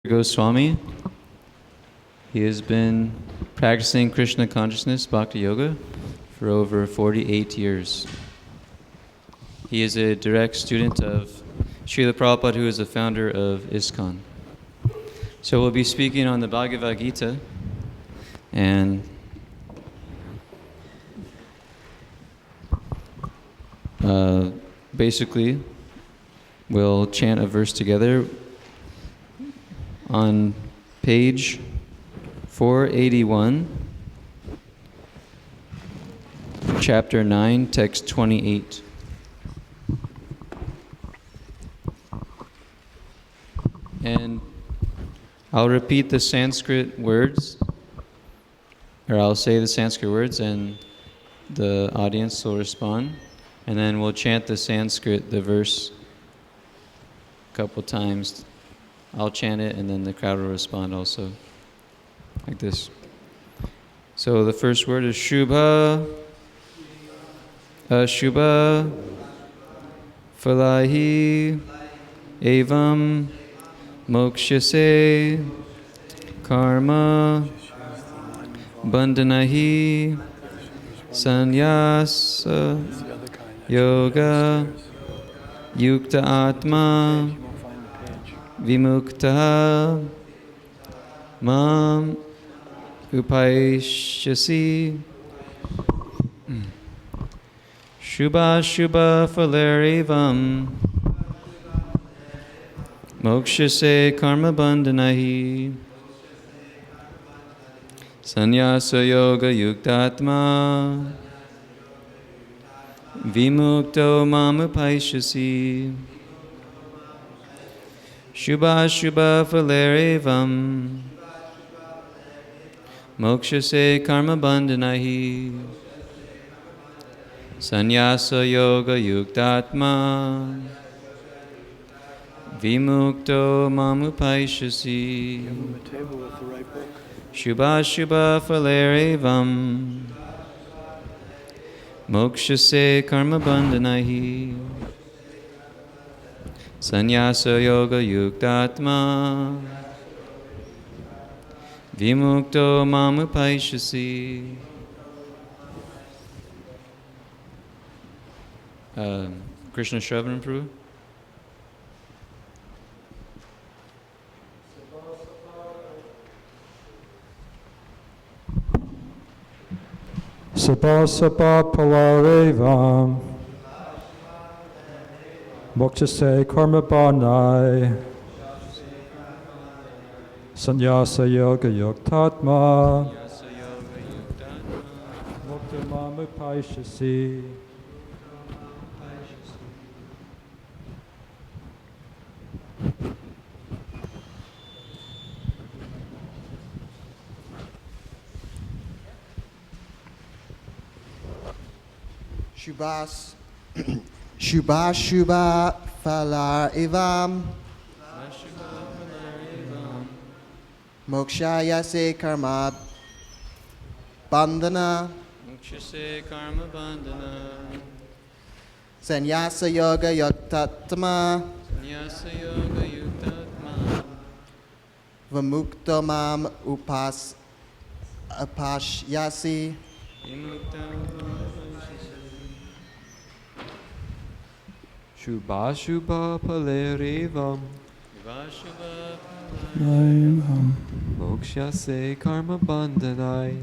Goswami. He has been practicing Krishna consciousness Bhakti Yoga for over 48 years. He is a direct student of Srila Prabhupada, who is the founder of ISKCON. So we'll be speaking on the Bhagavad Gita, and basically we'll chant a verse together on page 481, chapter 9, text 28. And I'll repeat the Sanskrit words, or I'll say the Sanskrit words and the audience will respond. And then we'll chant the Sanskrit, the verse, a couple times. I'll chant it and then the crowd will respond also, like this. So the first word is Shubha, Ashubha, Falahi, Evam, Mokshase, Karma, Bandhanahi, Sannyasa, Yoga, Yukta Atma, Vimukta, Mam, Upaishyasi, Shubha Shubha Falarivam, Mokshase Karma Bandhanahi, Sannyasa Yoga Yuktatma, Vimukto Mam Upaishyasi, Shubha Shubha Falarivam, Mokshase Karma Bandhanahi, Sannyasa Yoga Yuktatma, Vimukto Mam Upaishyasi, Shubha Shubha Falarivam, Mokshase Karma Bandhanahi, Sannyasa Yoga Yuktatma, Vimukto Mam Upaishyasi. Krishna Shravan Prabhu. Sabha Sabha Palarevam, Mokshase Karma Bandhanahi, Sannyasa Yoga Yuktatma, Mukta Mam Upaishyasi. Shubha Shubha Falarivam, Mokshayase Karma Bandhana, Mokshase Karma Bandhana, Sannyasa Yoga Yuktatma, Sannyasa Yoga Yuktatma, Vimukto Mam Upashyasi, Shubha Shubha Palarivam, Mokshase Karma Bandhanai,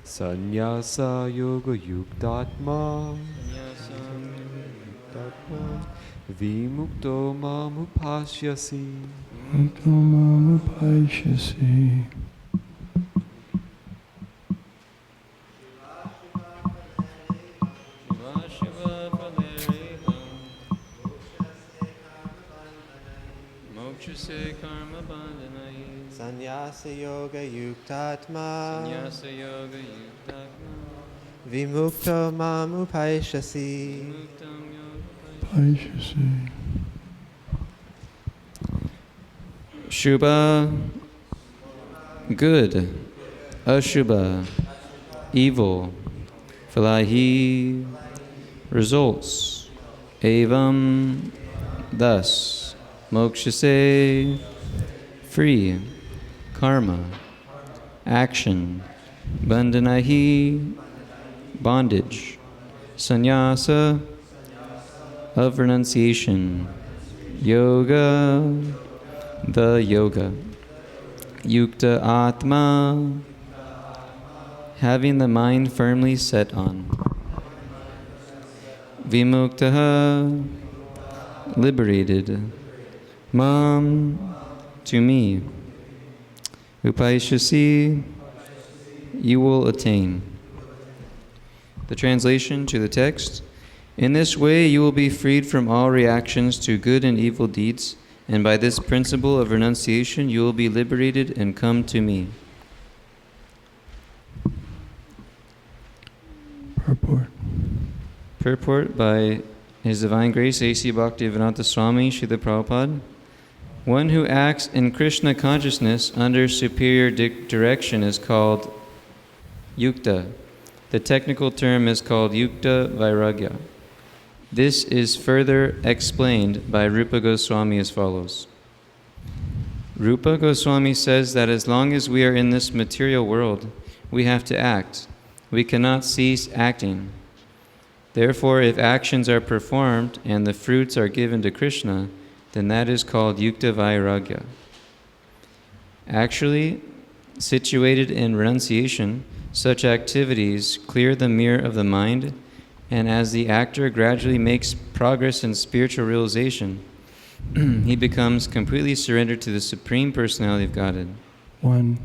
Sannyasa Yoga Yuktatma, Vimukto Mam Upaishyasi. Mokshase Karma Bandhanahi, Sannyasa Yoga Yuktatma, Sannyasa Yoga Yuktatma, Vimukto Mam Upaishyasi. Shubha, good. Ashubha, evil. Falahi, results. Evam, thus. Mokshase, free. Karma, action. Bandhanahi, bondage. Sannyasa, of renunciation. Yoga, the yoga. Yukta Atma, having the mind firmly set on. Vimuktaha, liberated. Mam, to me. Upaishasi, you will attain. The translation to the text. In this way you will be freed from all reactions to good and evil deeds, and by this principle of renunciation you will be liberated and come to me. Purport. Purport by His Divine Grace A.C. Bhaktivedanta Swami Srila Prabhupada. One who acts in Krishna consciousness under superior direction is called yukta. The technical term is called yukta vairagya. This is further explained by Rupa Goswami as follows. Rupa Goswami says that as long as we are in this material world, we have to act. We cannot cease acting. Therefore, if actions are performed and the fruits are given to Krishna, then that is called yukta vairagya. Actually, situated in renunciation, such activities clear the mirror of the mind, and as the actor gradually makes progress in spiritual realization, he becomes completely surrendered to the Supreme Personality of Godhead. One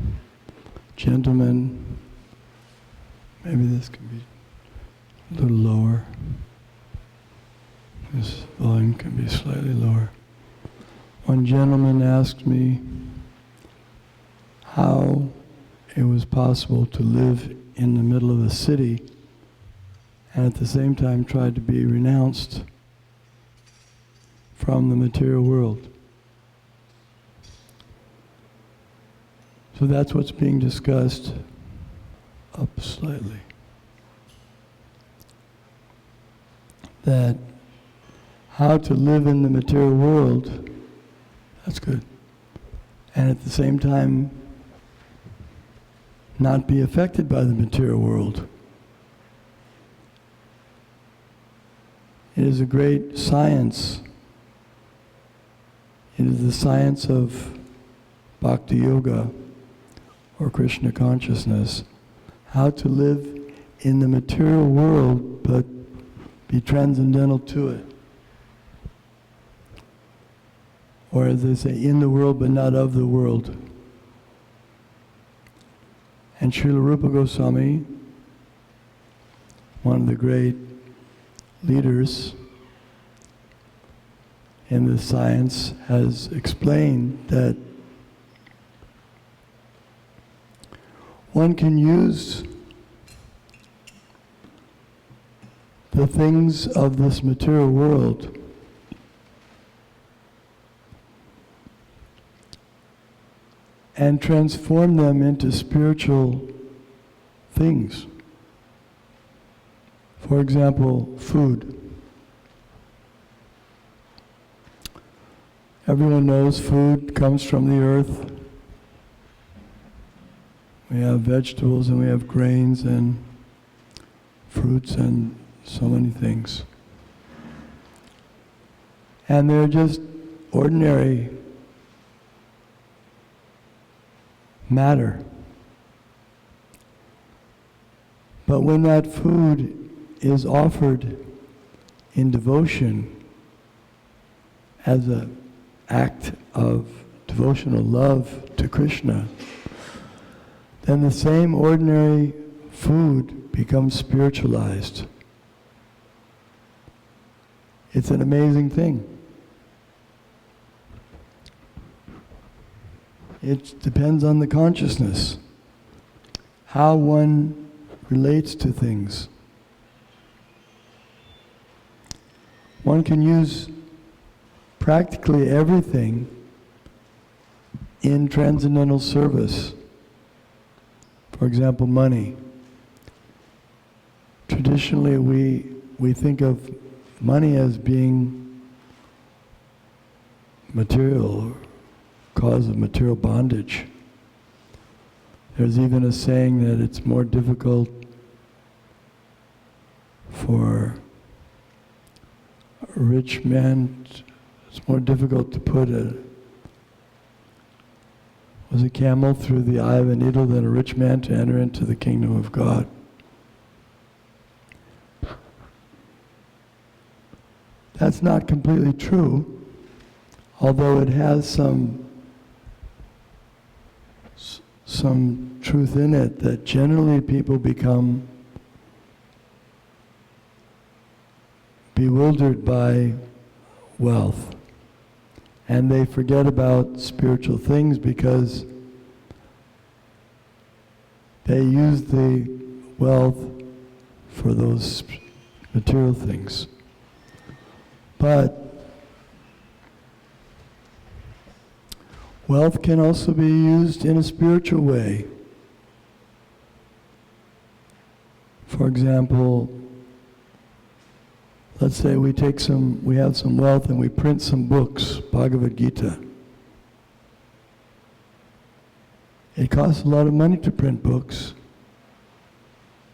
gentleman, maybe this can be a little lower. This volume can be slightly lower. One gentleman asked me how it was possible to live in the middle of a city and at the same time tried to be renounced from the material world. So that's what's being discussed. Up slightly. That how to live in the material world, that's good. And at the same time, not be affected by the material world. It is a great science. It is the science of Bhakti Yoga or Krishna consciousness. How to live in the material world but be transcendental to it. Or as they say, in the world but not of the world. And Srila Rupa Goswami, one of the great leaders in this science, has explained that one can use the things of this material world and transform them into spiritual things. For example, food. Everyone knows food comes from the earth. We have vegetables and we have grains and fruits and so many things. And they're just ordinary matter. But when that food is offered in devotion as an act of devotional love to Krishna, then the same ordinary food becomes spiritualized. It's an amazing thing. It depends on the consciousness, how one relates to things. One can use practically everything in transcendental service. For example, money. Traditionally, we think of money as being material, cause of material bondage. There's even a saying that it's more difficult for a rich man, it's more difficult to put a camel through the eye of a needle than a rich man to enter into the kingdom of God. That's not completely true, although it has some truth in it, that generally people become bewildered by wealth, and they forget about spiritual things because they use the wealth for those material things. But wealth can also be used in a spiritual way. For example, let's say we have some wealth and we print some books, Bhagavad Gita. It costs a lot of money to print books.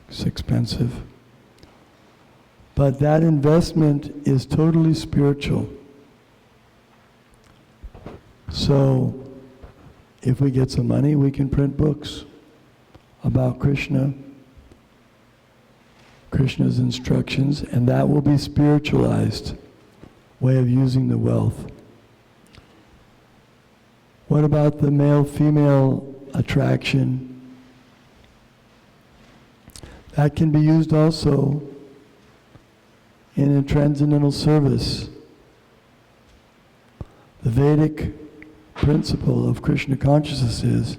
It's expensive. But that investment is totally spiritual. So, if we get some money, we can print books about Krishna, Krishna's instructions, and that will be spiritualized way of using the wealth. What about the male-female attraction? That can be used also in a transcendental service. The Vedic principle of Krishna consciousness is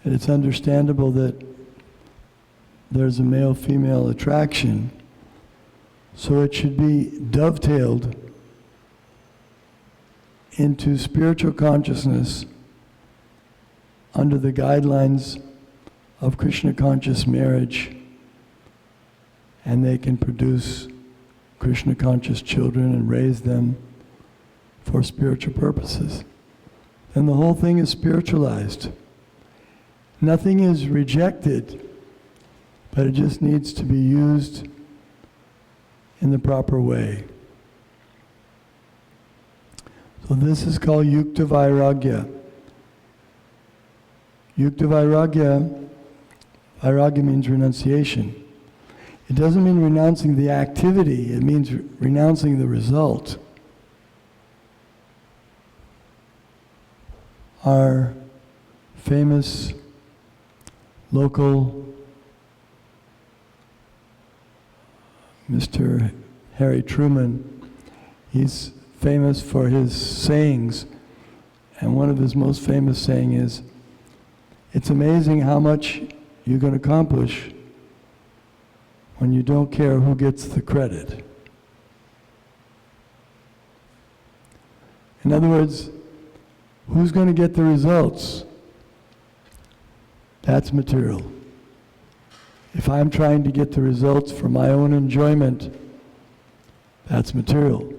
that it's understandable that there's a male-female attraction, so it should be dovetailed into spiritual consciousness under the guidelines of Krishna conscious marriage, and they can produce Krishna conscious children and raise them for spiritual purposes. And the whole thing is spiritualized. Nothing is rejected, but it just needs to be used in the proper way. So this is called Yukta Vairagya. Yukta Vairagya, Vairagya means renunciation. It doesn't mean renouncing the activity, it means renouncing the result. Our famous local Mr. Harry Truman, he's famous for his sayings, and one of his most famous saying is, "It's amazing how much you can accomplish when you don't care who gets the credit." In other words, who's going to get the results? That's material. If I'm trying to get the results for my own enjoyment, that's material.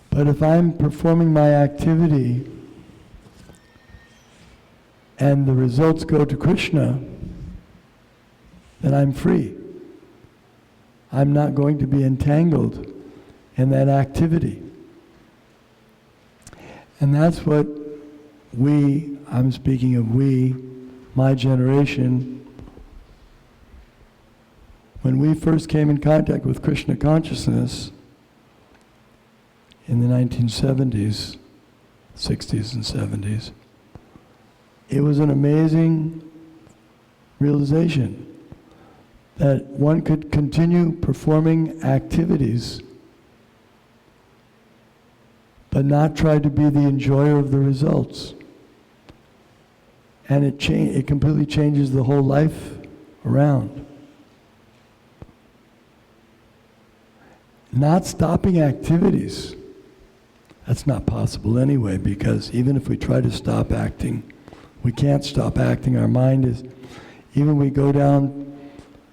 But if I'm performing my activity and the results go to Krishna, then I'm free. I'm not going to be entangled in that activity. And that's what I'm speaking of we, my generation, when we first came in contact with Krishna consciousness in the 1970s, 60s and 70s, it was an amazing realization that one could continue performing activities but not try to be the enjoyer of the results. And it completely changes the whole life around. Not stopping activities, that's not possible anyway, because even if we try to stop acting, we can't stop acting. Our mind is, even we go down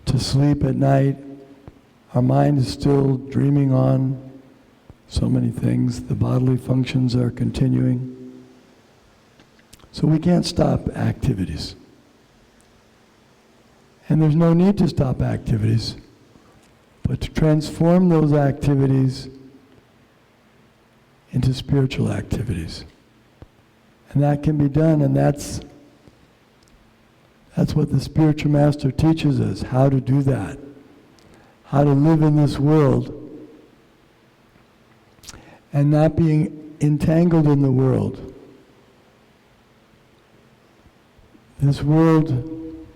to sleep at night, our mind is still dreaming on so many things. The bodily functions are continuing. So we can't stop activities. And there's no need to stop activities, but to transform those activities into spiritual activities. And that can be done, and that's what the spiritual master teaches us, how to do that. How to live in this world and not being entangled in the world. This world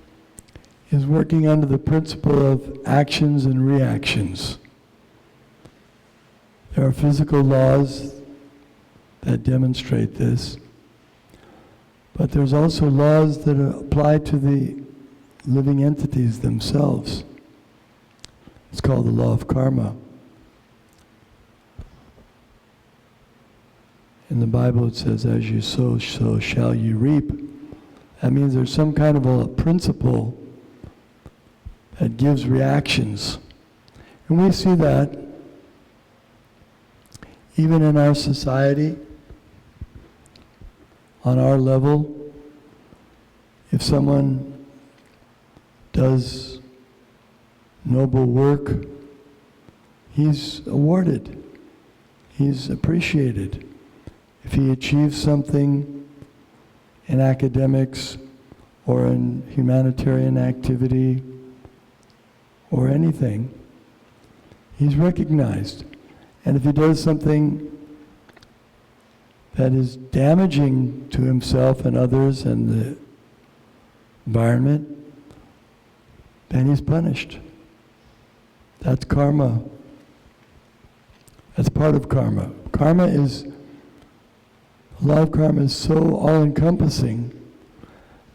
is working under the principle of actions and reactions. There are physical laws that demonstrate this, but there's also laws that apply to the living entities themselves. It's called the law of karma. In the Bible it says, as you sow, so shall you reap. That means there's some kind of a principle that gives reactions. And we see that even in our society, on our level. If someone does noble work, he's awarded, he's appreciated. If he achieves something in academics or in humanitarian activity or anything, he's recognized. And if he does something that is damaging to himself and others and the environment, then he's punished. That's karma. That's part of karma. The law of karma is so all-encompassing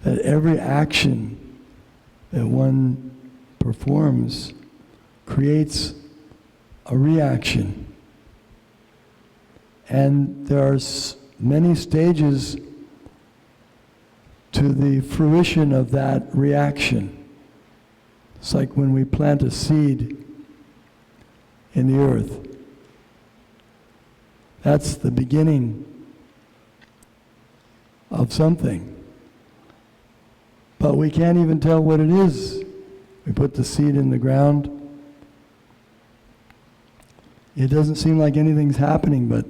that every action that one performs creates a reaction. And there are many stages to the fruition of that reaction. It's like when we plant a seed in the earth. That's the beginning of something. But we can't even tell what it is. We put the seed in the ground. It doesn't seem like anything's happening, but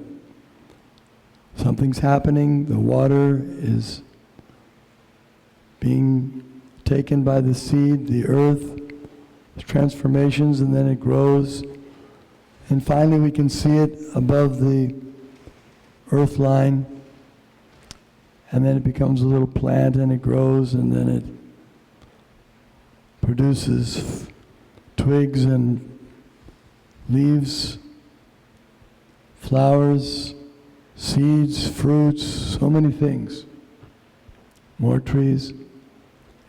something's happening. The water is being taken by the seed, the earth, transformations, and then it grows. And finally we can see it above the earth line. And then it becomes a little plant and it grows, and then it produces twigs and leaves, flowers, seeds, fruits, so many things. More trees.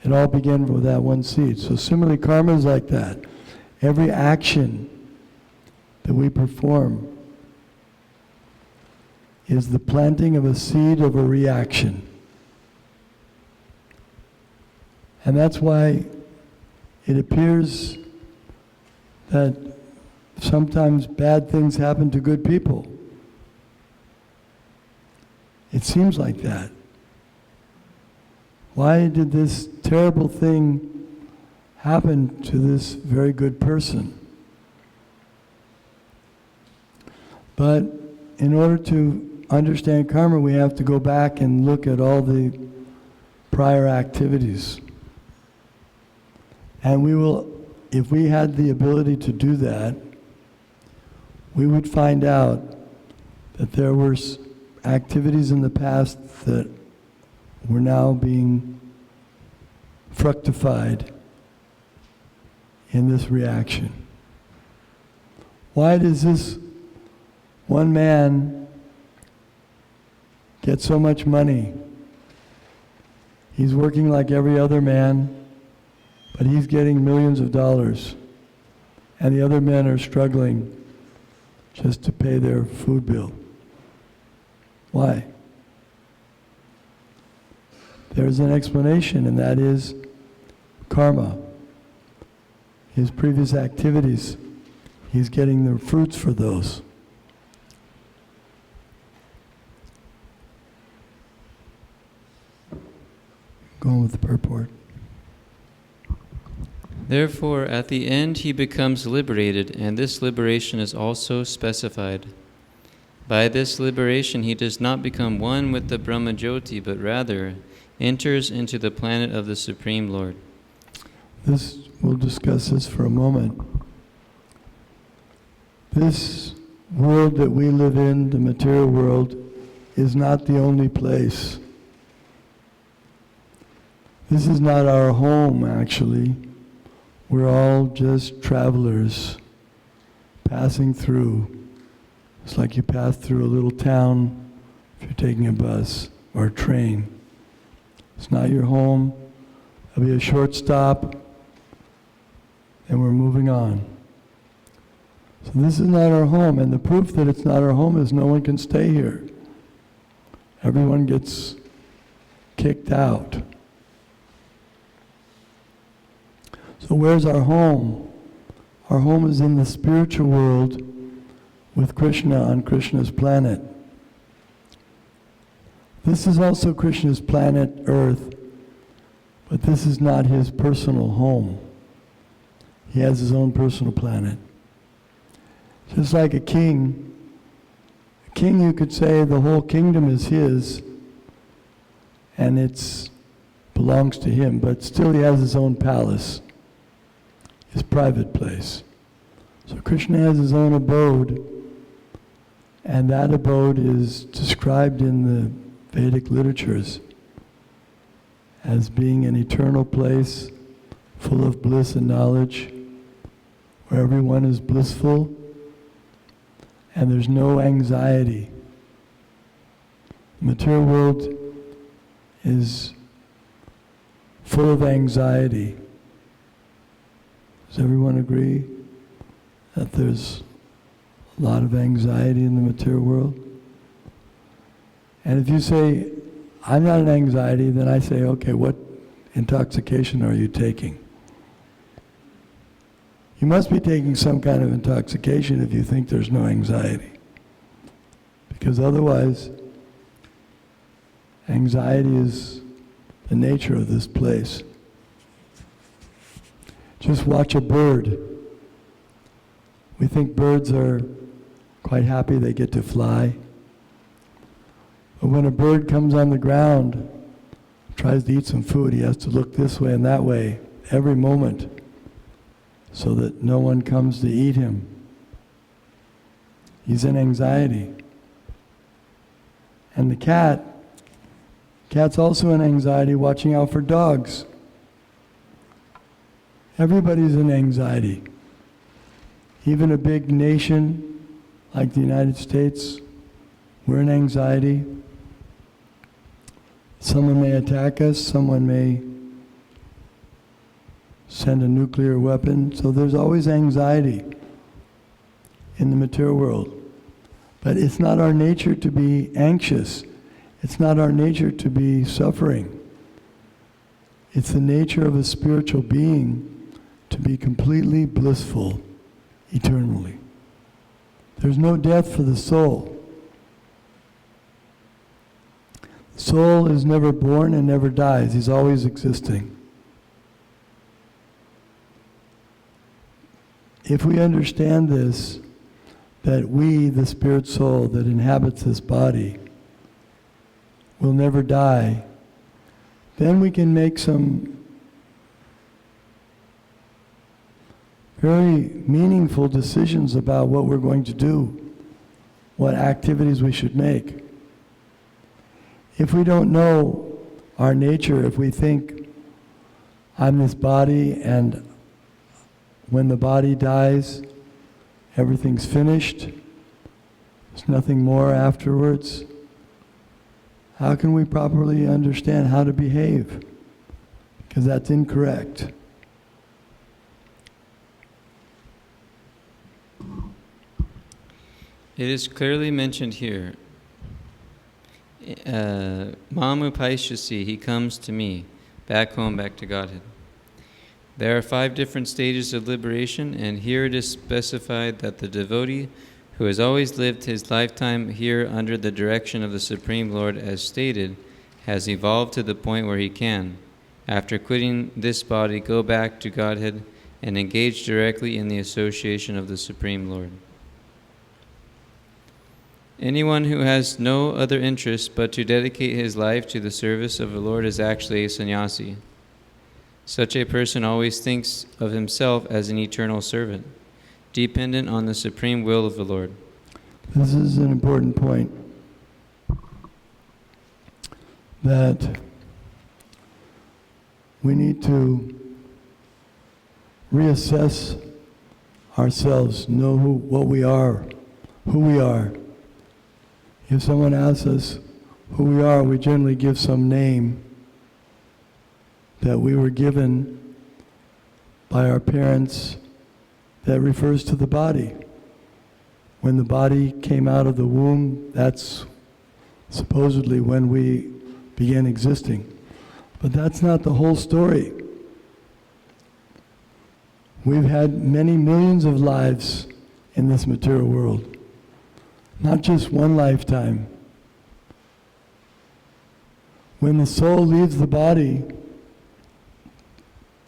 It all began with that one seed. So similarly, karma is like that. Every action that we perform is the planting of a seed of a reaction. And that's why it appears that sometimes bad things happen to good people. It seems like that. Why did this terrible thing happen to this very good person? But in order to understand karma, we have to go back and look at all the prior activities. And we will, if we had the ability to do that, we would find out that there were activities in the past that were now being fructified in this reaction. Why does this one man get so much money? He's working like every other man, but he's getting millions of dollars, and the other men are struggling just to pay their food bill. Why? There's an explanation, and that is karma. His previous activities, he's getting the fruits for those. go on with the purport. Therefore, at the end he becomes liberated, and this liberation is also specified. By this liberation he does not become one with the Brahmajyoti, but rather enters into the planet of the Supreme Lord. We'll discuss this for a moment. This world that we live in, the material world, is not the only place. This is not our home, actually. We're all just travelers passing through. It's like you pass through a little town if you're taking a bus or a train. It's not your home. There'll be a short stop, and we're moving on. So this is not our home, and the proof that it's not our home is no one can stay here. Everyone gets kicked out. So where's our home? Our home is in the spiritual world with Krishna on Krishna's planet. This is also Krishna's planet, Earth, but this is not his personal home. He has his own personal planet. Just like a king, you could say the whole kingdom is his and it belongs to him, but still he has his own palace, his private place. So Krishna has his own abode, and that abode is described in the Vedic literatures as being an eternal place full of bliss and knowledge, where everyone is blissful and there's no anxiety. The material world is full of anxiety. Does everyone agree that there's a lot of anxiety in the material world? And if you say, I'm not an anxiety, then I say, okay, what intoxication are you taking? You must be taking some kind of intoxication if you think there's no anxiety. Because otherwise, anxiety is the nature of this place. Just watch a bird. We think birds are quite happy they get to fly. But when a bird comes on the ground, tries to eat some food, he has to look this way and that way every moment so that no one comes to eat him. He's in anxiety. And the cat's also in anxiety, watching out for dogs. Everybody's in anxiety. Even a big nation like the United States, we're in anxiety. Someone may attack us, someone may send a nuclear weapon, so there's always anxiety in the material world. But it's not our nature to be anxious. It's not our nature to be suffering. It's the nature of a spiritual being to be completely blissful eternally. There's no death for the soul. The soul is never born and never dies. He's always existing. If we understand this, that we, the spirit soul that inhabits this body, will never die, then we can make some very meaningful decisions about what we're going to do, what activities we should make. If we don't know our nature, if we think, I'm this body and when the body dies, everything's finished, there's nothing more afterwards, how can we properly understand how to behave? Because that's incorrect. It is clearly mentioned here. Mamupaishasi, he comes to me, back home, back to Godhead. There are 5 different stages of liberation, and here it is specified that the devotee who has always lived his lifetime here under the direction of the Supreme Lord as stated, has evolved to the point where he can, After quitting this body, go back to Godhead and engage directly in the association of the Supreme Lord. Anyone who has no other interest but to dedicate his life to the service of the Lord is actually a sannyasi. Such a person always thinks of himself as an eternal servant, dependent on the supreme will of the Lord. This is an important point, that we need to reassess ourselves, know what we are, who we are. If someone asks us who we are, we generally give some name that we were given by our parents that refers to the body. When the body came out of the womb, that's supposedly when we began existing. But that's not the whole story. We've had many millions of lives in this material world, not just one lifetime. When the soul leaves the body,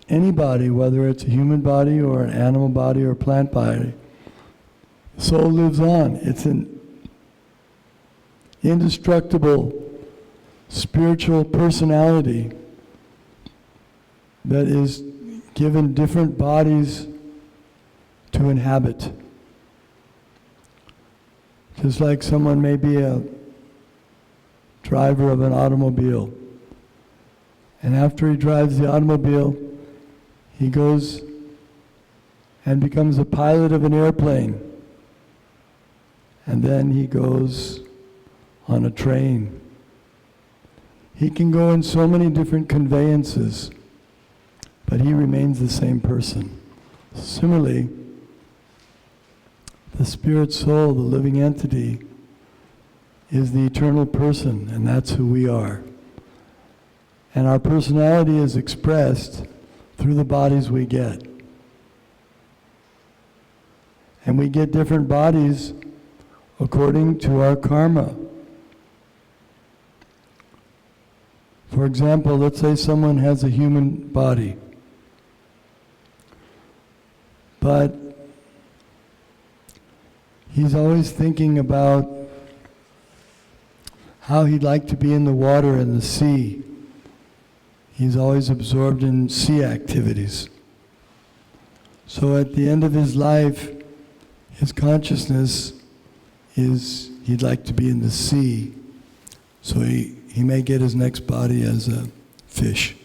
any body, whether it's a human body or an animal body or a plant body, the soul lives on. It's an indestructible spiritual personality that is given different bodies to inhabit. Just like someone may be a driver of an automobile, and after he drives the automobile, he goes and becomes a pilot of an airplane, and then he goes on a train. He can go in so many different conveyances, but he remains the same person. Similarly, the spirit soul, the living entity, is the eternal person, and that's who we are. And our personality is expressed through the bodies we get. And we get different bodies according to our karma. For example, let's say someone has a human body, but he's always thinking about how he'd like to be in the water and the sea. He's always absorbed in sea activities. So at the end of his life, his consciousness is he'd like to be in the sea. So he may get his next body as a fish.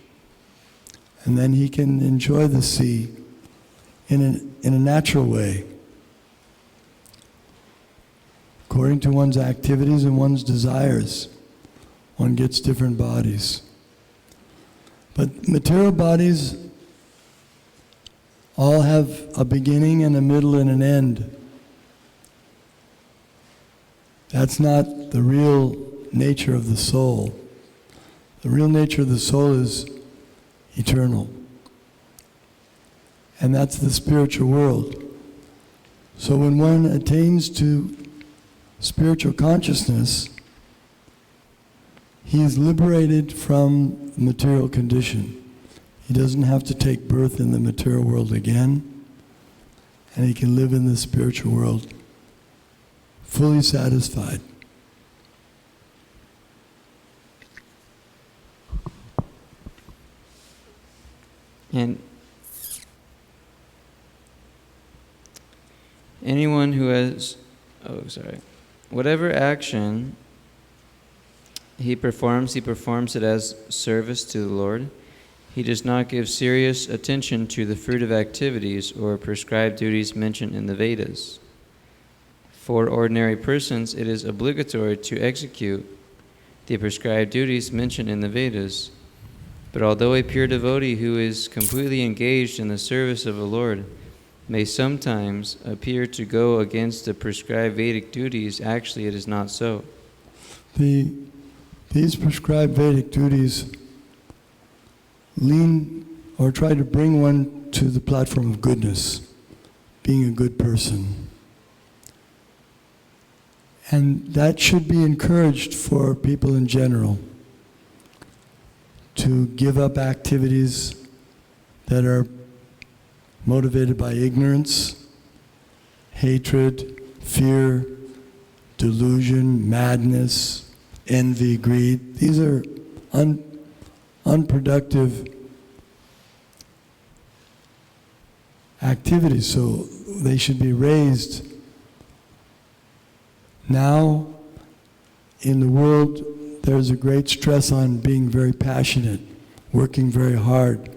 And then he can enjoy the sea in a natural way, according to one's activities and one's desires. One gets different bodies. But material bodies all have a beginning and a middle and an end. That's not the real nature of the soul. The real nature of the soul is eternal. And that's the spiritual world. So when one attains to spiritual consciousness, he is liberated from the material condition. He doesn't have to take birth in the material world again, and he can live in the spiritual world fully satisfied. And anyone who has, whatever action he performs it as service to the Lord. He does not give serious attention to the fruitive activities or prescribed duties mentioned in the Vedas. For ordinary persons, it is obligatory to execute the prescribed duties mentioned in the Vedas. But although a pure devotee who is completely engaged in the service of the Lord may sometimes appear to go against the prescribed Vedic duties, actually it is not so. These prescribed Vedic duties lean or try to bring one to the platform of goodness, being a good person. And that should be encouraged for people in general, to give up activities that are motivated by ignorance, hatred, fear, delusion, madness, envy, greed. These are unproductive activities, so they should be raised. Now, in the world, there's a great stress on being very passionate, working very hard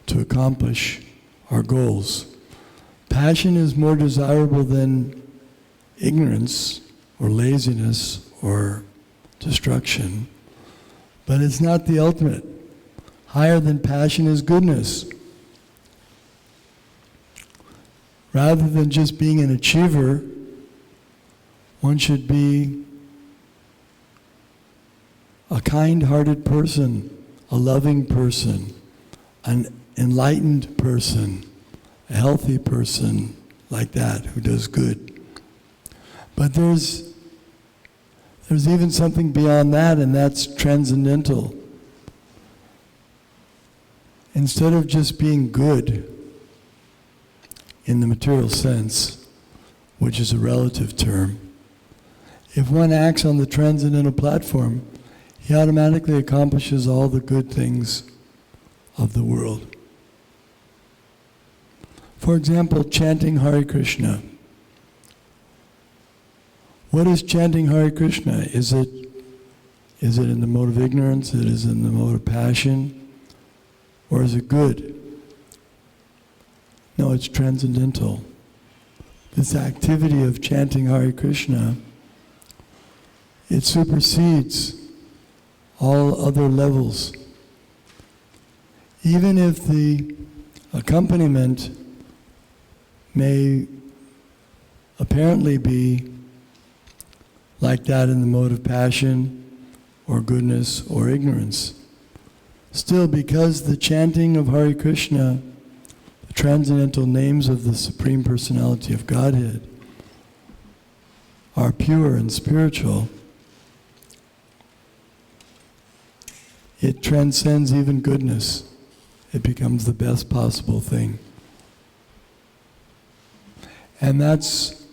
to accomplish our goals. Passion is more desirable than ignorance or laziness or destruction, but it's not the ultimate. Higher than passion is goodness. Rather than just being an achiever, one should be a kind-hearted person, a loving person, an enlightened person, a healthy person like that who does good. But there's even something beyond that, and that's transcendental. Instead of just being good in the material sense, which is a relative term, if one acts on the transcendental platform, he automatically accomplishes all the good things of the world. For example, chanting Hare Krishna. What is chanting Hare Krishna? Is it in the mode of ignorance? Is it in the mode of passion? Or is it good? No, it's transcendental. This activity of chanting Hare Krishna, it supersedes all other levels. Even if the accompaniment may apparently be like that in the mode of passion or goodness or ignorance, still, because the chanting of Hare Krishna, the transcendental names of the Supreme Personality of Godhead, are pure and spiritual, it transcends even goodness. It becomes the best possible thing. And that's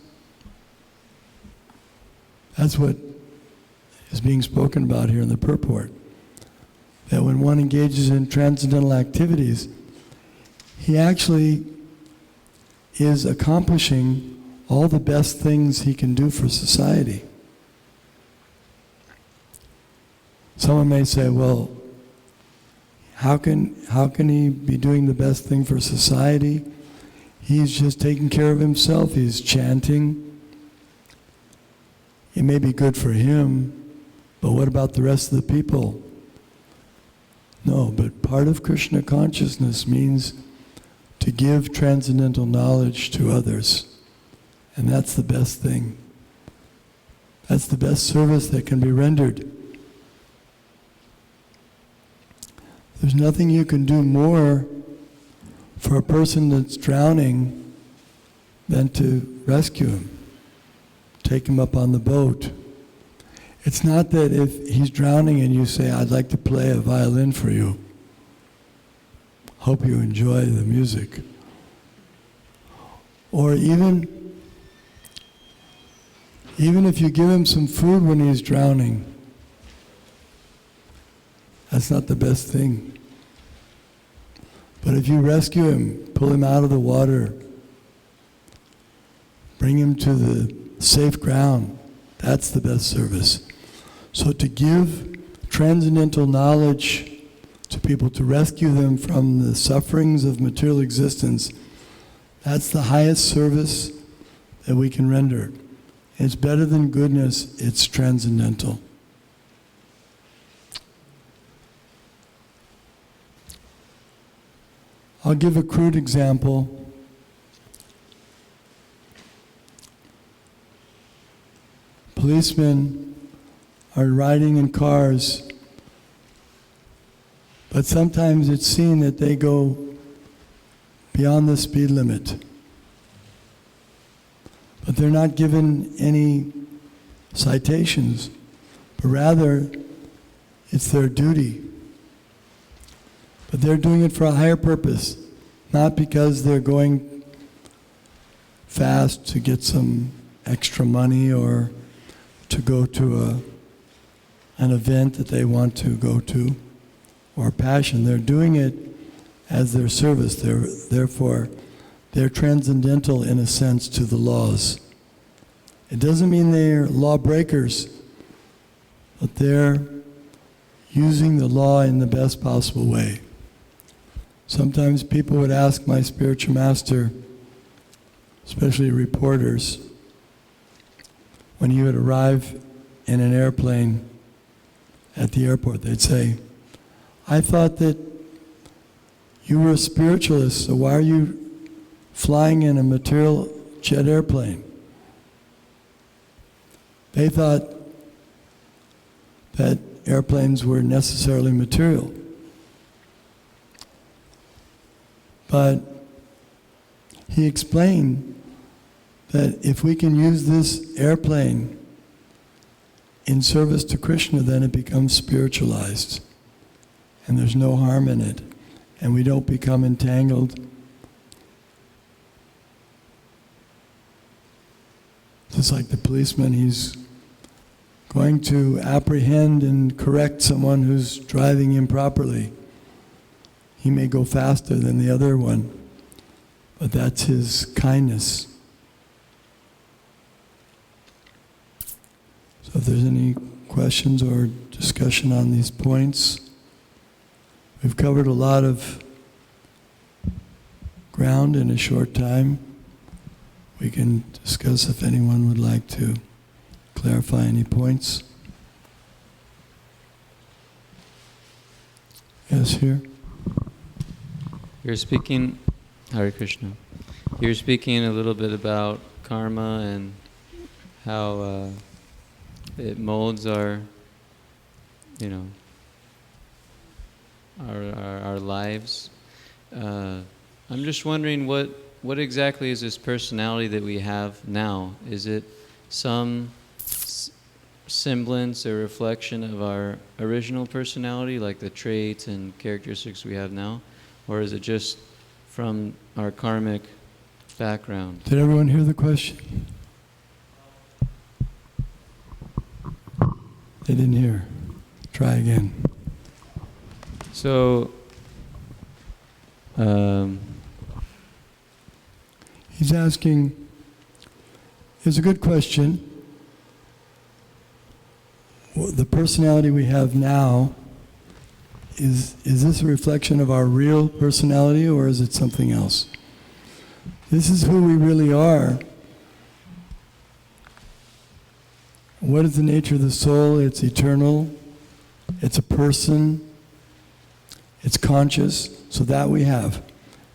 what is being spoken about here in the purport. That when one engages in transcendental activities, he actually is accomplishing all the best things he can do for society. Someone may say, well, how can he be doing the best thing for society? He's just taking care of himself. He's chanting. It may be good for him, but what about the rest of the people? No, but part of Krishna consciousness means to give transcendental knowledge to others. And that's the best thing. That's the best service that can be rendered. There's nothing you can do more for a person that's drowning than to rescue him, take him up on the boat. It's not that if he's drowning and you say, I'd like to play a violin for you. Hope you enjoy the music. Or even if you give him some food when he's drowning, that's not the best thing. But if you rescue him, pull him out of the water, bring him to the safe ground, that's the best service. So to give transcendental knowledge to people, to rescue them from the sufferings of material existence, that's the highest service that we can render. It's better than goodness, it's transcendental. I'll give a crude example. Policemen are riding in cars, but sometimes it's seen that they go beyond the speed limit. But they're not given any citations, but rather it's their duty But they're doing it for a higher purpose, not because they're going fast to get some extra money or to go to an event that they want to go to, or passion. They're doing it as their service. Therefore, they're transcendental in a sense to the laws. It doesn't mean they're lawbreakers, but they're using the law in the best possible way. Sometimes people would ask my spiritual master, especially reporters, when he would arrive in an airplane at the airport, they'd say, I thought that you were a spiritualist, so why are you flying in a material jet airplane? They thought that airplanes were necessarily material. But he explained that if we can use this airplane in service to Krishna, then it becomes spiritualized. And there's no harm in it. And we don't become entangled. Just like the policeman, he's going to apprehend and correct someone who's driving improperly. He may go faster than the other one, but that's his kindness. So if there's any questions or discussion on these points, we've covered a lot of ground in a short time. We can discuss if anyone would like to clarify any points. Yes, here. You're speaking, Hare Krishna. You're speaking a little bit about karma and how it molds our, our lives. I'm just wondering what exactly is this personality that we have now? Is it some semblance or reflection of our original personality, like the traits and characteristics we have now? Or is it just from our karmic background? Did everyone hear the question? They didn't hear. Try again. So, he's asking, it's a good question. The personality we have now, is this a reflection of our real personality or is it something else? This is who we really are. What is the nature of the soul? It's eternal. It's a person. It's conscious. So that we have.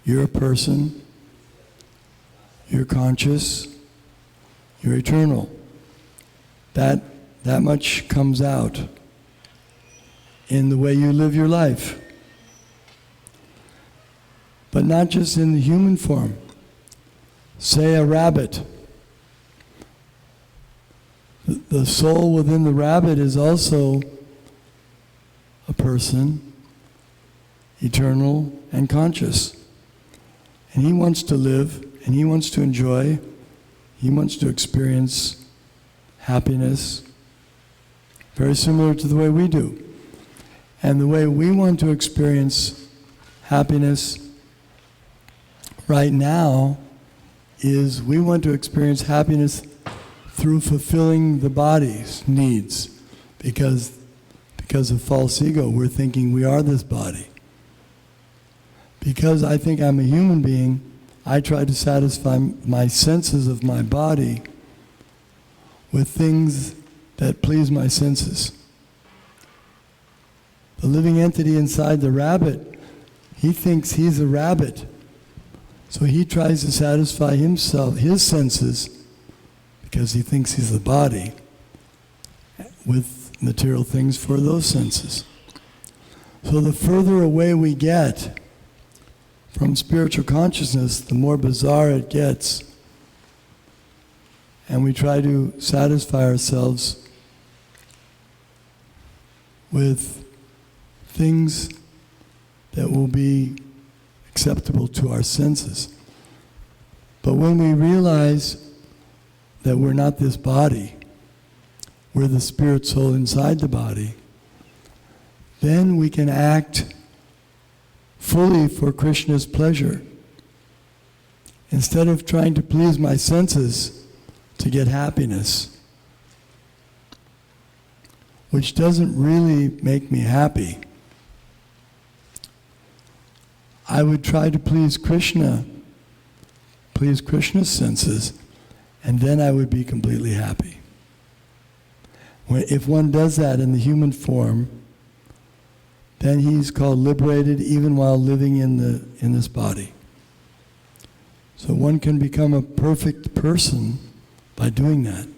You're a person. You're conscious. You're eternal. That much comes out in the way you live your life. But not just in the human form. Say a rabbit. The soul within the rabbit is also a person, eternal and conscious. And he wants to live, and he wants to enjoy, he wants to experience happiness, very similar to the way we do. And the way we want to experience happiness right now is we want to experience happiness through fulfilling the body's needs. Because of false ego, we're thinking we are this body. Because I think I'm a human being, I try to satisfy my senses of my body with things that please my senses. The living entity inside the rabbit, he thinks he's a rabbit. So he tries to satisfy himself, his senses, because he thinks he's the body, with material things for those senses. So the further away we get from spiritual consciousness, the more bizarre it gets. And we try to satisfy ourselves with things that will be acceptable to our senses. But when we realize that we're not this body, we're the spirit soul inside the body, then we can act fully for Krishna's pleasure. Instead of trying to please my senses to get happiness, which doesn't really make me happy, I would try to please Krishna, please Krishna's senses, and then I would be completely happy. If one does that in the human form, then he's called liberated even while living in this body. So one can become a perfect person by doing that.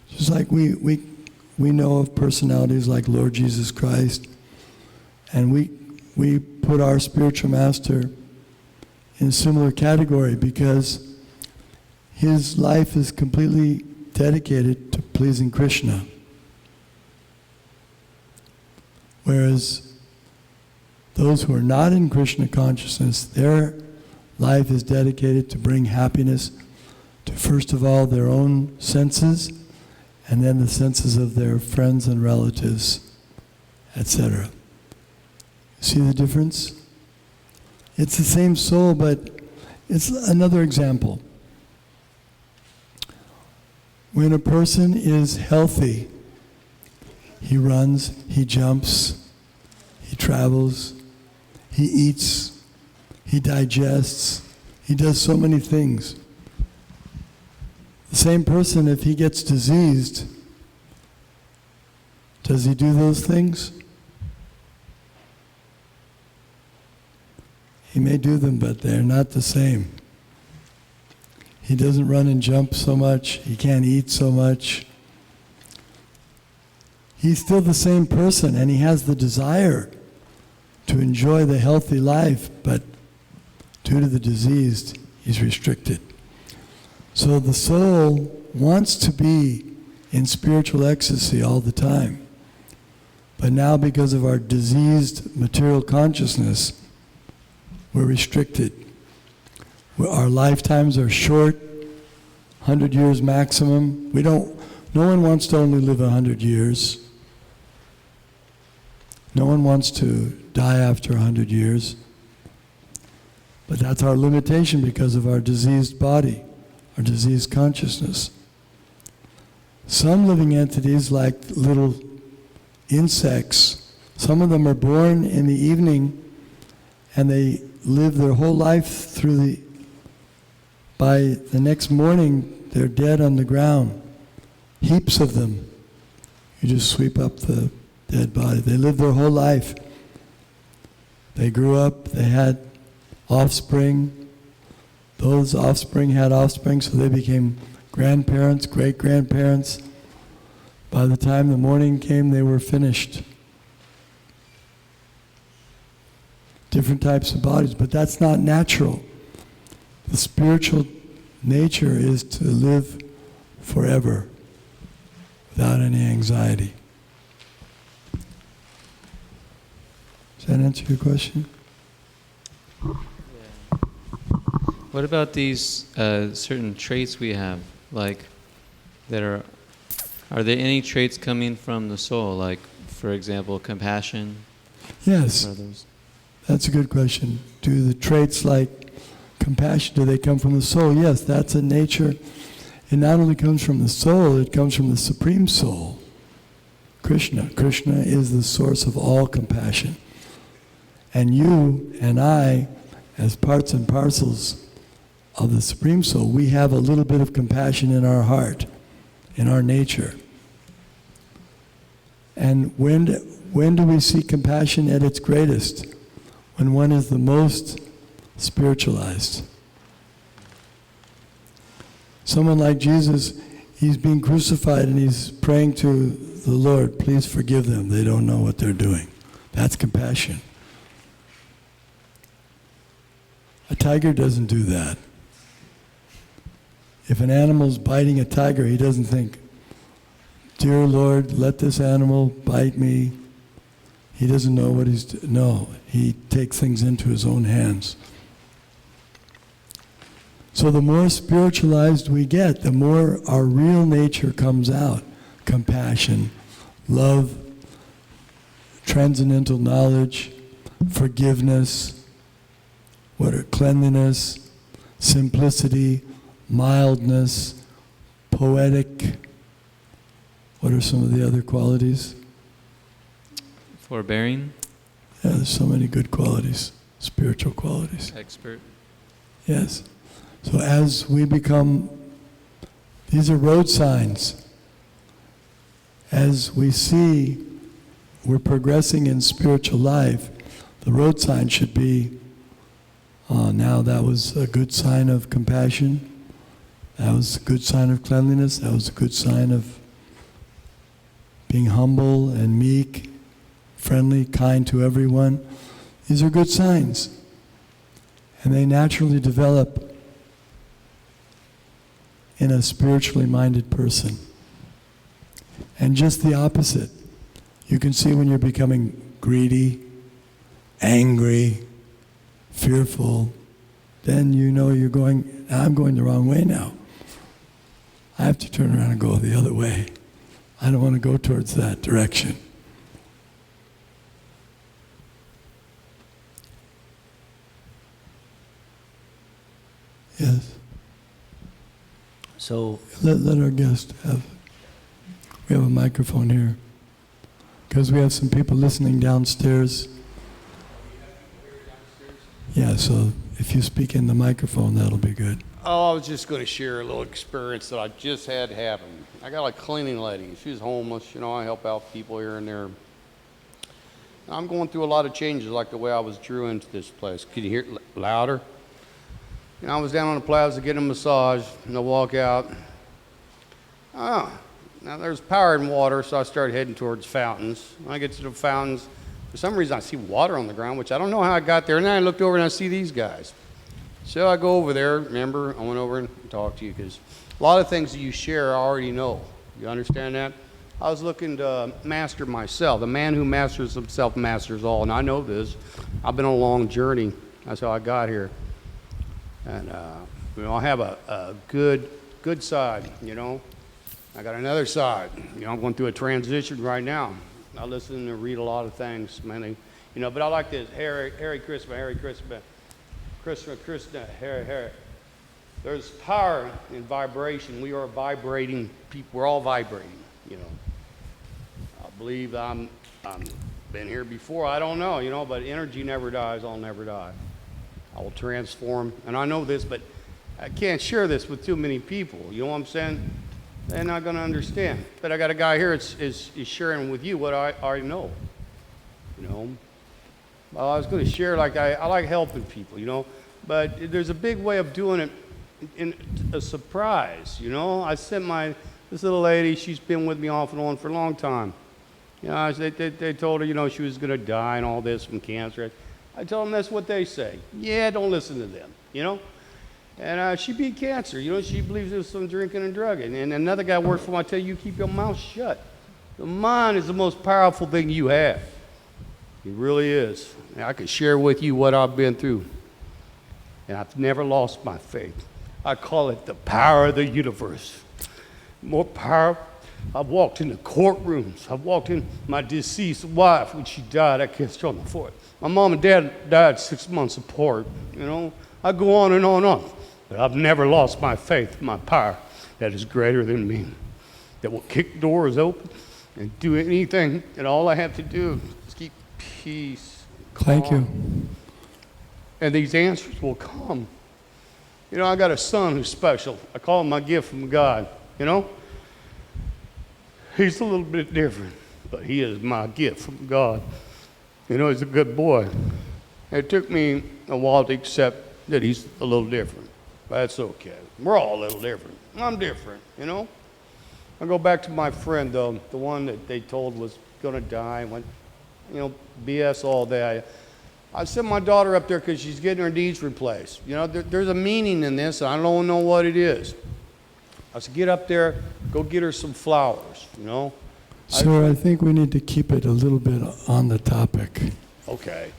Just like we know of personalities like Lord Jesus Christ, and we put our spiritual master in a similar category because his life is completely dedicated to pleasing Krishna. Whereas those who are not in Krishna consciousness, their life is dedicated to bring happiness to, first of all, their own senses, and then the senses of their friends and relatives, etc. See the difference? It's the same soul, but it's another example. When a person is healthy, he runs, he jumps, he travels, he eats, he digests, he does so many things. The same person, if he gets diseased, does he do those things? He may do them, but they're not the same. He doesn't run and jump so much, he can't eat so much. He's still the same person, and he has the desire to enjoy the healthy life, but due to the disease, he's restricted. So the soul wants to be in spiritual ecstasy all the time. But now, because of our diseased material consciousness, we're restricted. Our lifetimes are short, 100 years maximum. No one wants to only live 100 years. No one wants to die after 100 years. But that's our limitation because of our diseased body, our diseased consciousness. Some living entities, like little insects, some of them are born in the evening and they live their whole life by the next morning they're dead on the ground. Heaps of them. You just sweep up the dead body. They live their whole life. They grew up, they had offspring. Those offspring had offspring, so they became grandparents, great-grandparents. By the time the morning came, they were finished. Different types of bodies, but that's not natural. The spiritual nature is to live forever without any anxiety. Does that answer your question? What about these certain traits we have, like that are there any traits coming from the soul, like, for example, compassion? Yes, for others? that's a good question. Do the traits like compassion, do they come from the soul? Yes, that's a nature. It not only comes from the soul, it comes from the Supreme Soul, Krishna. Krishna is the source of all compassion. And you and I, as parts and parcels of the Supreme Soul, we have a little bit of compassion in our heart, in our nature. And when do we see compassion at its greatest? When one is the most spiritualized. Someone like Jesus, he's being crucified and he's praying to the Lord, please forgive them, they don't know what they're doing. That's compassion. A tiger doesn't do that. If an animal's biting a tiger, he doesn't think, dear Lord, let this animal bite me. He doesn't know what he's... No, he takes things into his own hands. So the more spiritualized we get, the more our real nature comes out. Compassion, love, transcendental knowledge, forgiveness, cleanliness, simplicity, mildness, poetic. What are some of the other qualities? Forbearing. Yeah, there's so many good qualities, spiritual qualities. Expert. Yes. So as we become, these are road signs. As we see we're progressing in spiritual life, the road sign should be, now that was a good sign of compassion, that was a good sign of cleanliness, that was a good sign of being humble and meek, friendly, kind to everyone. These are good signs. And they naturally develop in a spiritually minded person. And just the opposite. You can see when you're becoming greedy, angry, fearful, then you know I'm going the wrong way now. I have to turn around and go the other way. I don't want to go towards that direction. Yes. So Let our guest have. We have a microphone here. Because we have some people listening downstairs. Yeah, so if you speak in the microphone, that'll be good. Oh, I was just going to share a little experience that I just had happen. I got a cleaning lady. She was homeless. You know, I help out people here and there. I'm going through a lot of changes, like the way I was drew into this place. Can you hear it louder? You know, I was down on the plaza getting a massage, and I walk out. Oh, now there's power in water, so I started heading towards fountains. When I get to the fountains, for some reason I see water on the ground, which I don't know how I got there. And then I looked over and I see these guys. So I go over there. Remember, I went over and talked to you because a lot of things that you share I already know. You understand that? I was looking to master myself. The man who masters himself masters all. And I know this. I've been on a long journey. That's how I got here. And, you know, I have a good side, you know. I got another side. You know, I'm going through a transition right now. I listen and read a lot of things, mainly, you know, but I like this, Hare Krishna, Hare Krishna, Krishna, Krishna, Hare. There's power in vibration. We are vibrating people. We're all vibrating, you know. I believe I'm been here before. I don't know, you know, but energy never dies. I'll never die. I will transform. And I know this, but I can't share this with too many people. You know what I'm saying? They're not going to understand. But I got a guy here is sharing with you what I already know. You know? Well, I was going to share, like, I like helping people, you know? But there's a big way of doing it in a surprise, you know? I sent this little lady, she's been with me off and on for a long time. You know, they told her, you know, she was going to die and all this from cancer. I told them that's what they say. Yeah, don't listen to them, you know? And she beat cancer. You know, she believes it was some drinking and drugging. And another guy works for him. I tell you, keep your mouth shut. The mind is the most powerful thing you have. It really is. And I could share with you what I've been through. And I've never lost my faith. I call it the power of the universe. More power. I've walked in the courtrooms. I've walked in my deceased wife when she died. I kissed her on the forehead. My mom and dad died 6 months apart. You know, I go on and on and on. But I've never lost my faith, my power that is greater than me, that will kick doors open and do anything. And all I have to do is keep peace. Thank you. And these answers will come. You know, I got a son who's special. I call him my gift from God, you know? He's a little bit different, but he is my gift from God. You know, he's a good boy. It took me a while to accept that he's a little different. That's okay. We're all a little different. I'm different, you know? I go back to my friend, though, the one that they told was going to die, went, you know, BS all day. I sent my daughter up there because she's getting her knees replaced. You know, there's a meaning in this, and I don't know what it is. I said, get up there, go get her some flowers, you know? Sir, I think we need to keep it a little bit on the topic. Okay.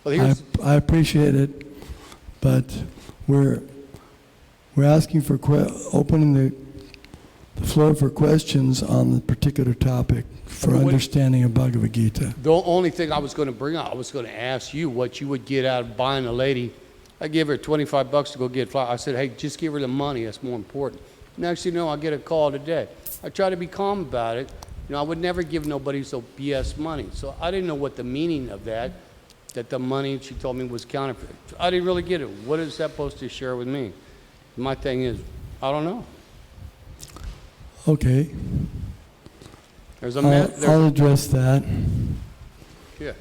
Well, here's, I appreciate it, but we're asking for opening the floor for questions on the particular topic for understanding of Bhagavad Gita. the only thing I was going to bring up, I was going to ask you what you would get out of buying a lady. I gave her $25 to go get flowers. I said, hey, just give her the money. That's more important. Next thing you know, I get a call today. I try to be calm about it. I would never give nobody so BS money. So I didn't know what the meaning of that the money she told me was counterfeit. I didn't really get it. What is that supposed to share with me? My thing is, I don't know. Okay, There's a I'll address that. yeah.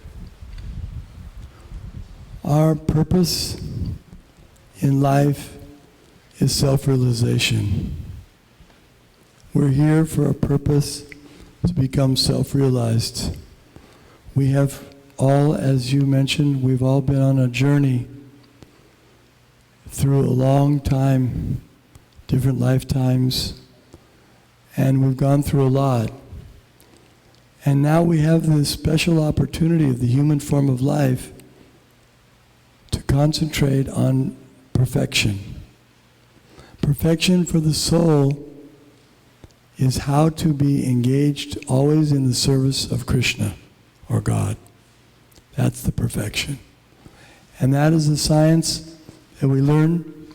Our purpose in life is self-realization. We're here for a purpose to become self-realized. We have all, as you mentioned, we've all been on a journey through a long time, different lifetimes, and we've gone through a lot. And now we have this special opportunity of the human form of life to concentrate on perfection. Perfection for the soul is how to be engaged always in the service of Krishna or God. That's the perfection. And that is the science that we learn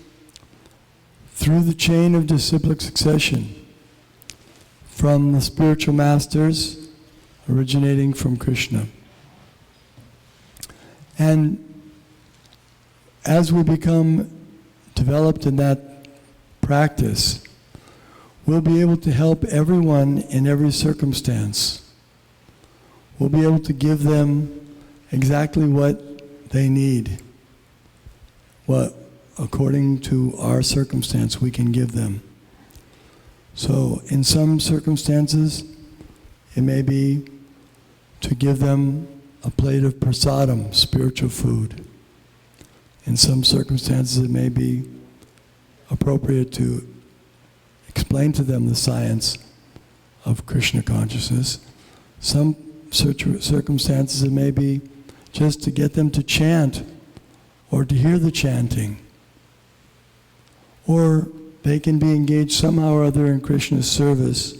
through the chain of disciplic succession from the spiritual masters originating from Krishna. And as we become developed in that practice, we'll be able to help everyone in every circumstance. We'll be able to give them exactly what they need, what according to our circumstance we can give them. So in some circumstances, it may be to give them a plate of prasadam, spiritual food. In some circumstances, it may be appropriate to explain to them the science of Krishna consciousness. Some circumstances, it may be just to get them to chant or to hear the chanting. Or they can be engaged somehow or other in Krishna's service.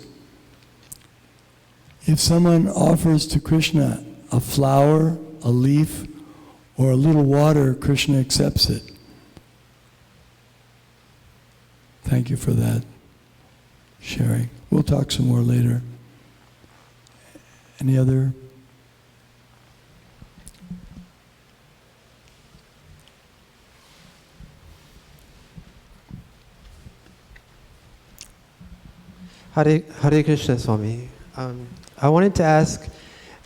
If someone offers to Krishna a flower, a leaf, or a little water, Krishna accepts it. Thank you for that sharing. We'll talk some more later. Any other? Hare Krishna, Swami. I wanted to ask,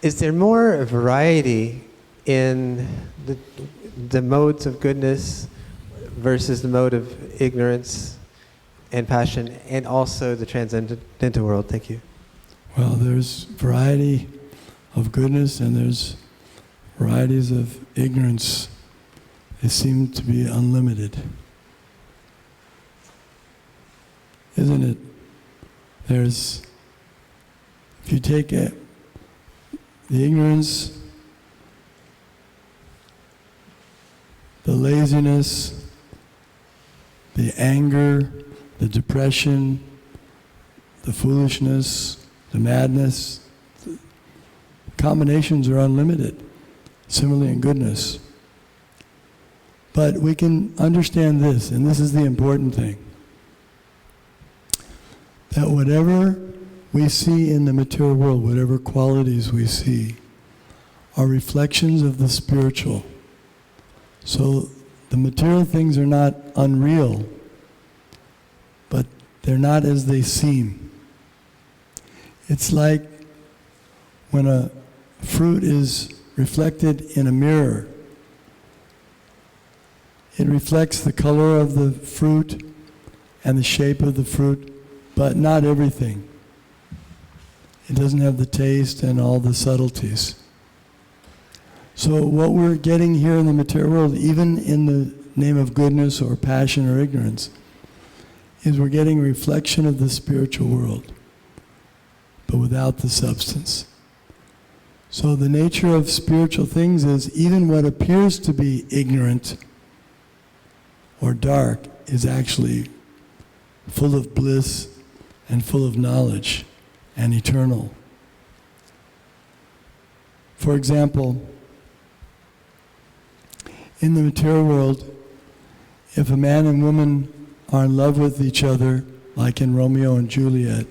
is there more variety in the modes of goodness versus the mode of ignorance and passion, and also the transcendental world? Thank you. Well, there's variety of goodness and there's varieties of ignorance. They seem to be unlimited. Isn't it? If you take the ignorance, the laziness, the anger, the depression, the foolishness, the madness, the combinations are unlimited. Similarly in goodness. But we can understand this, and this is the important thing, that whatever we see in the material world, whatever qualities we see, are reflections of the spiritual. So the material things are not unreal, but they're not as they seem. It's like when a fruit is reflected in a mirror. It reflects the color of the fruit and the shape of the fruit, but not everything. It doesn't have the taste and all the subtleties. So what we're getting here in the material world, even in the name of goodness or passion or ignorance, is we're getting a reflection of the spiritual world. but without the substance. So the nature of spiritual things is even what appears to be ignorant or dark is actually full of bliss and full of knowledge and eternal. For example, in the material world, if a man and woman are in love with each other, like in Romeo and Juliet,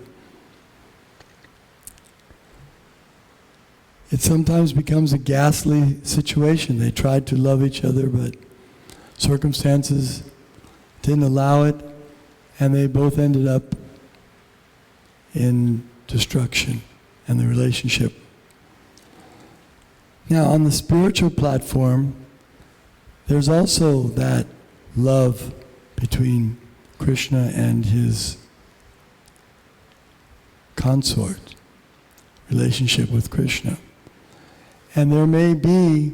it sometimes becomes a ghastly situation. They tried to love each other, but circumstances didn't allow it, and they both ended up in destruction and the relationship. Now, on the spiritual platform, there's also that love between Krishna and his consort, relationship with Krishna. And there may be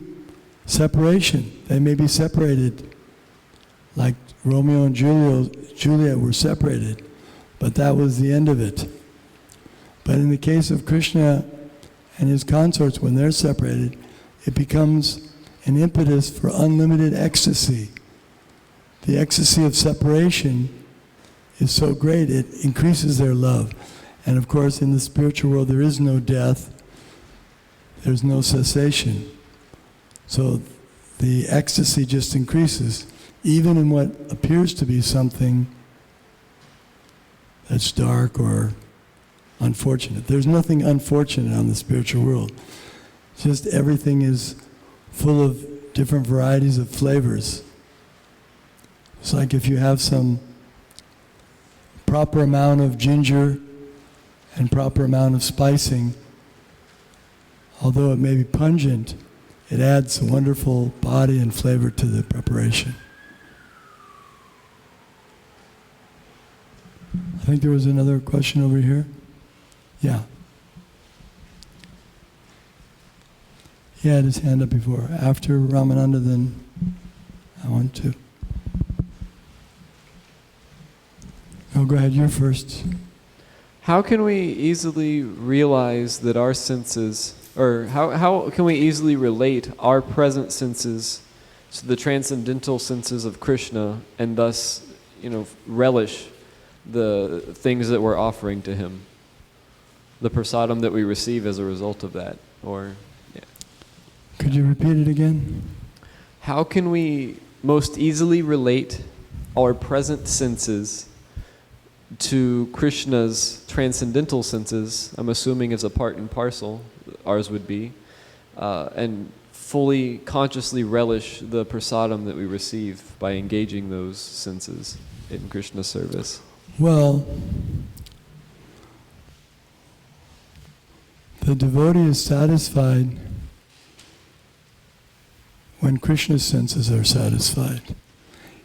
separation. They may be separated, like Romeo and Juliet were separated, but that was the end of it. But in the case of Krishna and his consorts, when they're separated, it becomes an impetus for unlimited ecstasy. The ecstasy of separation is so great, it increases their love. And of course, in the spiritual world, there is no death, there's no cessation. So the ecstasy just increases, even in what appears to be something that's dark or unfortunate. There's nothing unfortunate on the spiritual world. Just everything is full of different varieties of flavors. It's like if you have some proper amount of ginger and proper amount of spicing, although it may be pungent, it adds a wonderful body and flavor to the preparation. I think there was another question over here. Yeah. He had his hand up before. After Ramananda, then I want to. Oh, go ahead, you're first. How can we easily realize that our senses, or how can we easily relate our present senses to the transcendental senses of Krishna and thus, relish the things that we're offering to him? The prasadam that we receive as a result of that, or... Could you repeat it again? How can we most easily relate our present senses to Krishna's transcendental senses? I'm assuming as a part and parcel, ours would be, and fully consciously relish the prasadam that we receive by engaging those senses in Krishna's service. Well, the devotee is satisfied when Krishna's senses are satisfied.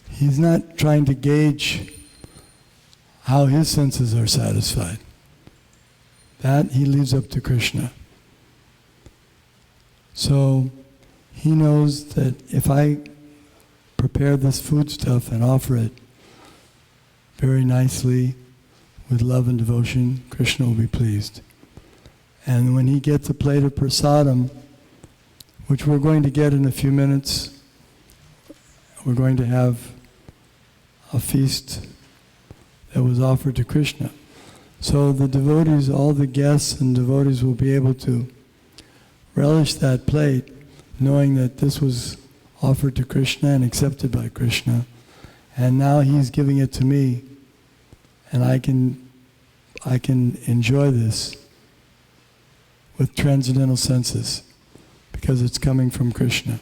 He's not trying to gauge how his senses are satisfied. That he leaves up to Krishna. So he knows that if I prepare this foodstuff and offer it very nicely with love and devotion, Krishna will be pleased. And when he gets a plate of prasadam, which we're going to get in a few minutes, we're going to have a feast that was offered to Krishna. So the devotees, all the guests and devotees will be able to relish that plate, knowing that this was offered to Krishna and accepted by Krishna, and now he's giving it to me, and I can enjoy this with transcendental senses, because it's coming from Krishna.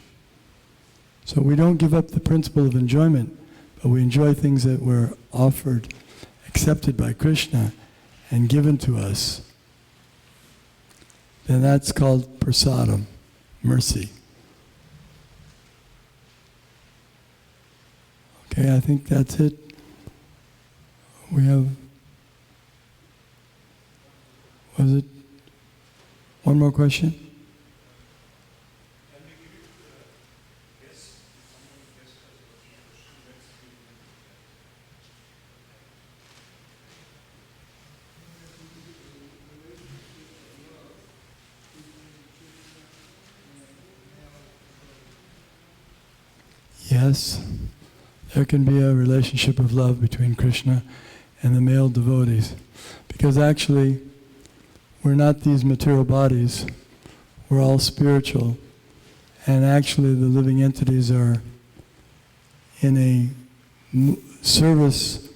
So we don't give up the principle of enjoyment, but we enjoy things that were offered, accepted by Krishna, and given to us. Then that's called prasadam, mercy. Okay, I think that's it. We have, was it one more question? Yes, there can be a relationship of love between Krishna and the male devotees. Because actually, we're not these material bodies, we're all spiritual. And actually the living entities are in a service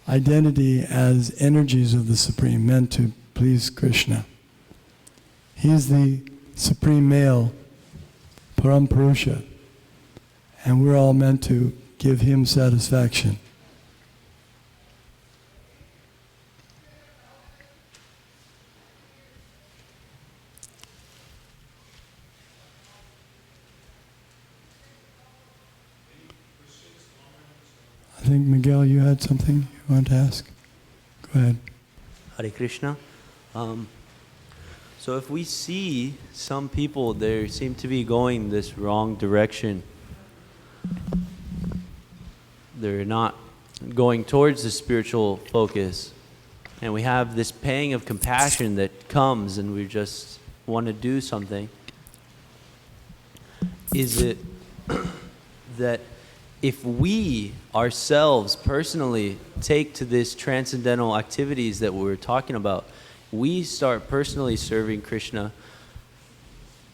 identity as energies of the Supreme, meant to please Krishna. He's the Supreme Male, Param Purusha, and we're all meant to give him satisfaction. I think, Miguel, you had something you wanted to ask? Go ahead. Hare Krishna. So if we see some people, they seem to be going this wrong direction. They're not going towards the spiritual focus. And we have this pang of compassion that comes and we just want to do something. Is it that if we ourselves personally take to this transcendental activities that we're talking about, we start personally serving Krishna,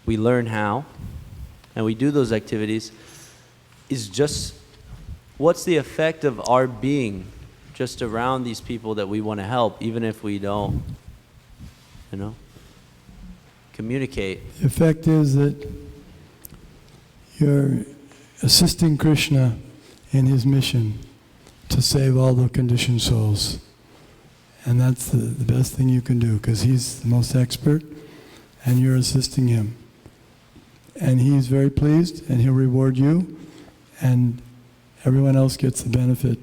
we learn how, and we do those activities, is just, what's the effect of our being just around these people that we want to help, even if we don't, communicate? The effect is that you're assisting Krishna in his mission to save all the conditioned souls. And that's the best thing you can do, because he's the most expert and you're assisting him. And he's very pleased and he'll reward you, and everyone else gets the benefit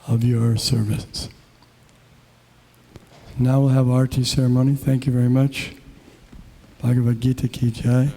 of your service. Now we'll have Arti ceremony. Thank you very much. Bhagavad Gita ki jai.